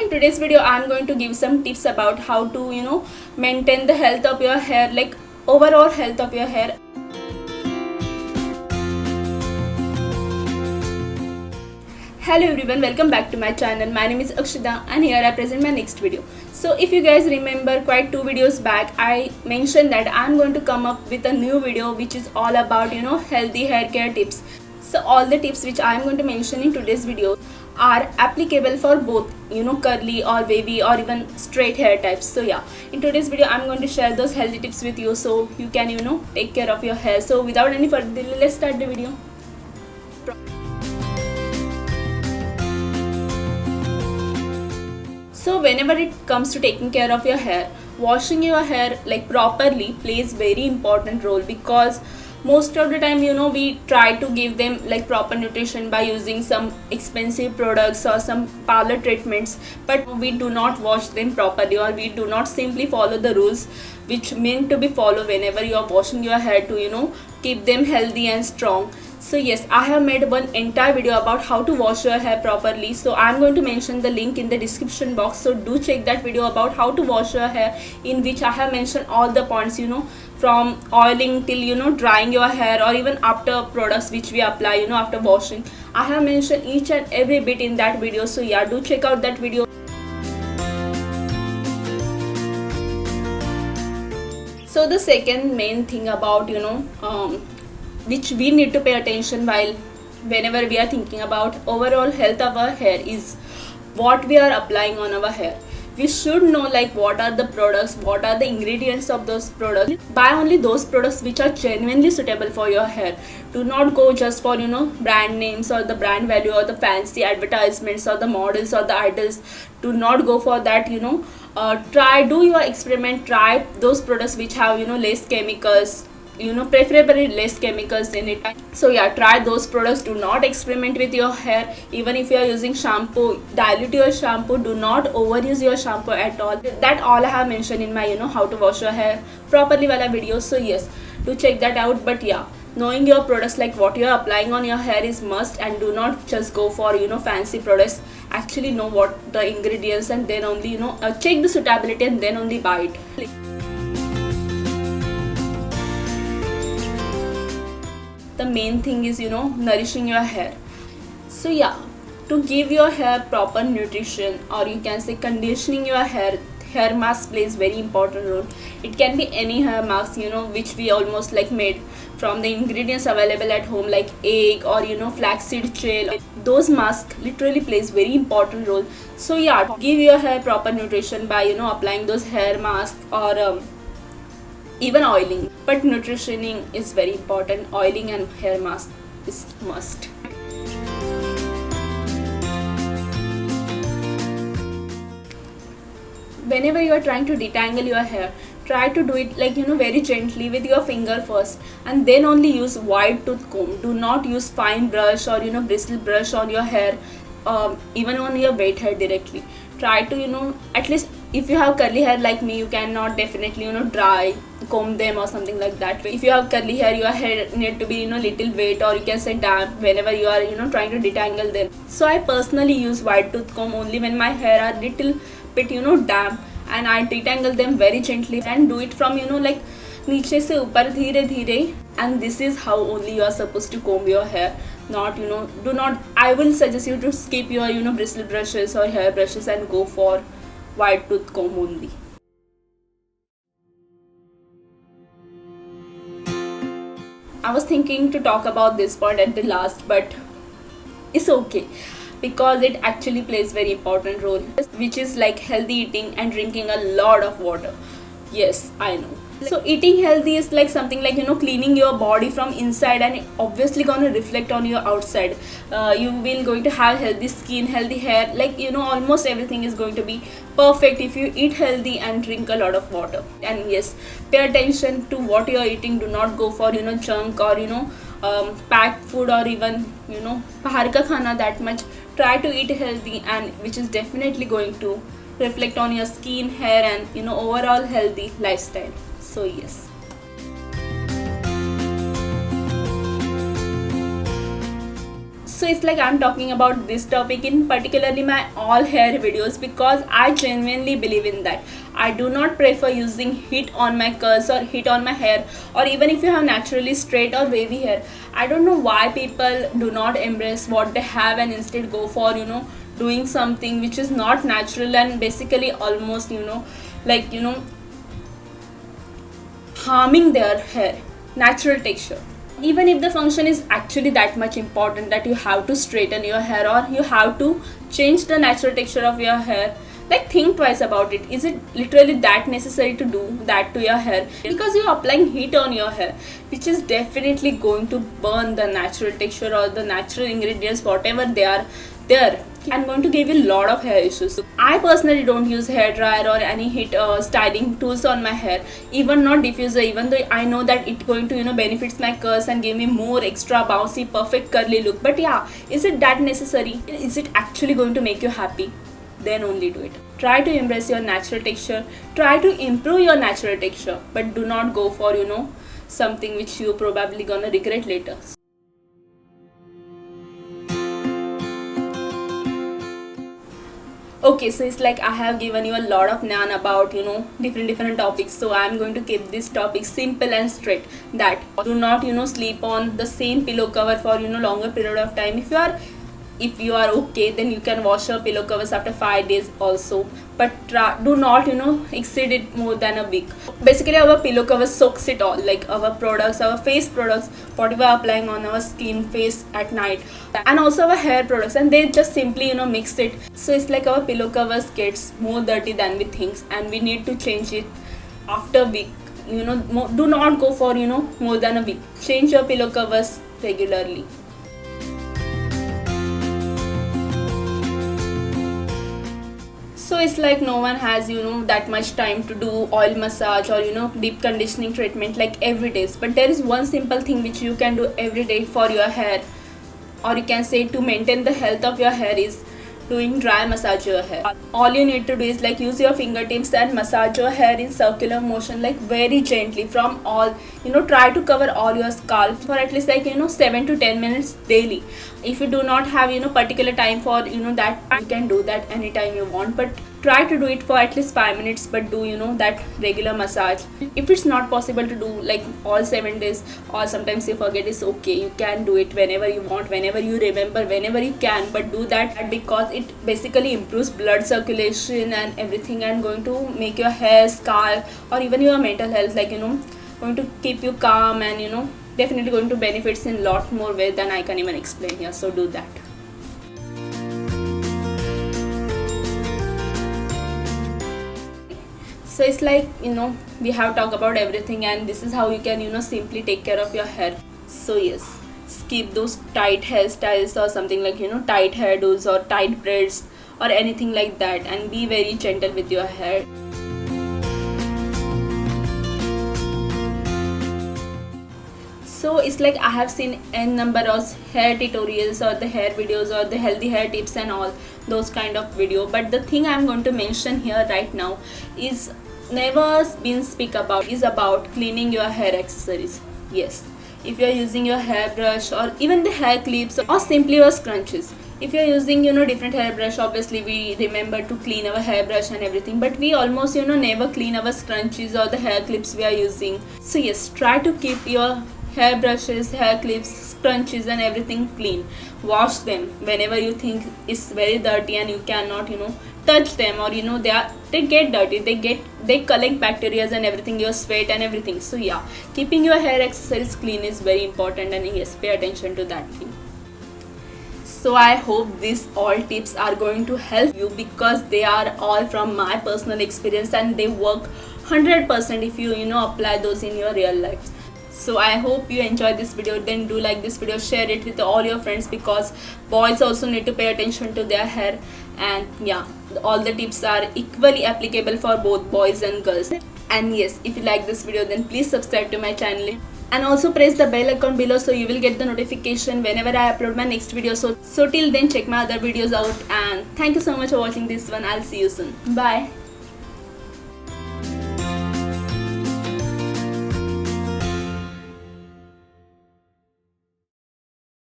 in today's video I'm going to give some tips about how to maintain the health of your hair, like overall health of your hair. Hello everyone, welcome back to my channel. My name is Akshita and here I present my next video. So if you guys remember, quite 2 videos back I mentioned that I'm going to come up with a new video which is all about healthy hair care tips. So all the tips which I'm going to mention in today's video are applicable for both curly or wavy or even straight hair types. So yeah, in today's video I'm going to share those healthy tips with you so you can take care of your hair. So without any further delay, let's start the video. So whenever it comes to taking care of your hair, washing your hair like properly plays very important role, because most of the time we try to give them like proper nutrition by using some expensive products or some parlor treatments, but we do not wash them properly, or we do not simply follow the rules which meant to be followed whenever you are washing your hair to keep them healthy and strong. So yes, I have made one entire video about how to wash your hair properly, so I'm going to mention the link in the description box. So do check that video about how to wash your hair, in which I have mentioned all the points from oiling till drying your hair, or even after products which we apply after washing. I have mentioned each and every bit in that video. So yeah, do check out that video. So the second main thing about which we need to pay attention while whenever we are thinking about overall health of our hair is what we are applying on our hair. We should know like what are the products, what are the ingredients of those products. Buy only those products which are genuinely suitable for your hair. Do not go just for brand names or the brand value or the fancy advertisements or the models or the idols. Do not go for that. Do your experiment. Try those products which have less chemicals, preferably less chemicals in it. So yeah, try those products. Do not experiment with your hair. Even if you are using shampoo, dilute your shampoo. Do not overuse your shampoo at all. That all I have mentioned in my how to wash your hair properly wala videos. So yes, do check that out. But yeah, knowing your products, like what you are applying on your hair, is must. And do not just go for fancy products. Actually know what the ingredients, and then only check the suitability and then only buy it. The main thing is nourishing your hair. So yeah, to give your hair proper nutrition, or you can say conditioning your hair mask plays very important role. It can be any hair mask which we almost like made from the ingredients available at home, like egg or flaxseed gel. Those masks literally plays very important role. So yeah, give your hair proper nutrition by applying those hair masks, or even oiling. But nutritioning is very important. Oiling and hair mask is must. Whenever you are trying to detangle your hair, try to do it like very gently with your finger first, and then only use wide tooth comb. Do not use fine brush or bristle brush on your hair, even on your wet hair directly. Try to at least, if you have curly hair like me, you cannot definitely dry comb them or something like that. If you have curly hair, your hair need to be little wet, or you can say damp whenever you are trying to detangle them. So I personally use wide tooth comb only when my hair are little bit damp, and I detangle them very gently and do it from like नीचे से ऊपर धीरे धीरे. And this is how only you are supposed to comb your hair. Not do not, I will suggest you to skip your bristle brushes or hair brushes and go for wide tooth comb only. I was thinking to talk about this point at the last, but it's okay, because it actually plays very important role, which is like healthy eating and drinking a lot of water. Yes, I know. So eating healthy is like something like cleaning your body from inside, and obviously gonna reflect on your outside. You will going to have healthy skin, healthy hair, like almost everything is going to be perfect if you eat healthy and drink a lot of water. And yes, pay attention to what you are eating. Do not go for junk or packed food, or even bahar ka khana that much. Try to eat healthy, and which is definitely going to reflect on your skin, hair, and overall healthy lifestyle. So yes. So it's like I'm talking about this topic in particularly my all hair videos because I genuinely believe in that. I do not prefer using heat on my curls or heat on my hair, or even if you have naturally straight or wavy hair. I don't know why people do not embrace what they have and instead go for doing something which is not natural and basically almost like harming their hair natural texture. Even if the function is actually that much important that you have to straighten your hair or you have to change the natural texture of your hair, like think twice about it. Is it literally that necessary to do that to your hair? Because you're applying heat on your hair, which is definitely going to burn the natural texture or the natural ingredients, whatever they are there, and going to give you a lot of hair issues. I personally don't use hair dryer or any heat styling tools on my hair, even not diffuser, even though I know that it's going to benefits my curls and give me more extra bouncy perfect curly look. But yeah, is it that necessary? Is it actually going to make you happy? Then only do it. Try to embrace your natural texture, try to improve your natural texture, but do not go for something which you probably gonna regret later. Okay, so it's like I have given you a lot of gnan about different topics, so I'm going to keep this topic simple and straight. That do not sleep on the same pillow cover for longer period of time. If you are okay, then you can wash your pillow covers after 5 days also, but do not exceed it more than a week. Basically our pillow cover soaks it all, like our products, our face products, what we are applying on our skin, face at night, and also our hair products, and they just simply mix it. So it's like our pillow covers gets more dirty than we think, and we need to change it after a week. Do not go for more than a week. Change your pillow covers regularly. So it's like no one has that much time to do oil massage or deep conditioning treatment like every day, but there is one simple thing which you can do every day for your hair, or you can say to maintain the health of your hair, is doing dry massage your hair. All you need to do is like use your fingertips and massage your hair in circular motion, like very gently from all try to cover all your scalp for at least like 7 to 10 minutes daily. If you do not have particular time for that, you can do that anytime you want, but try to do it for at least 5 minutes, but do that regular massage. If it's not possible to do like all 7 days, or sometimes you forget, it's okay. You can do it whenever you want, whenever you remember, whenever you can, but do that because it basically improves blood circulation and everything, and going to make your hair, scalp, or even your mental health like going to keep you calm, and definitely going to benefits in lot more ways than I can even explain here. So do that. So it's like we have talked about everything, and this is how you can simply take care of your hair. So yes, skip those tight hairstyles or something like tight hairdos or tight braids or anything like that, and be very gentle with your hair. So it's like I have seen n number of hair tutorials or the hair videos or the healthy hair tips and all those kind of video, but the thing I'm going to mention here right now is never been speak about is about cleaning your hair accessories. Yes, if you are using your hairbrush or even the hair clips or simply your scrunchies. If you are using different hairbrush, obviously we remember to clean our hairbrush and everything, but we almost never clean our scrunchies or the hair clips we are using. So yes, try to keep your hair brushes, hair clips, scrunchies and everything clean. Wash them whenever you think it's very dirty and you cannot touch them, or they get dirty, they collect bacteria and everything, your sweat and everything. So yeah, keeping your hair accessories clean is very important, and yes, pay attention to that thing. So I hope these all tips are going to help you, because they are all from my personal experience and they work 100% if you apply those in your real life. So I hope you enjoyed this video. Then do like this video, share it with all your friends, because boys also need to pay attention to their hair. And yeah, all the tips are equally applicable for both boys and girls. And yes, if you like this video, then please subscribe to my channel, and also press the bell icon below so you will get the notification whenever I upload my next video. So till then, check my other videos out, and thank you so much for watching this one. I'll see you soon. Bye.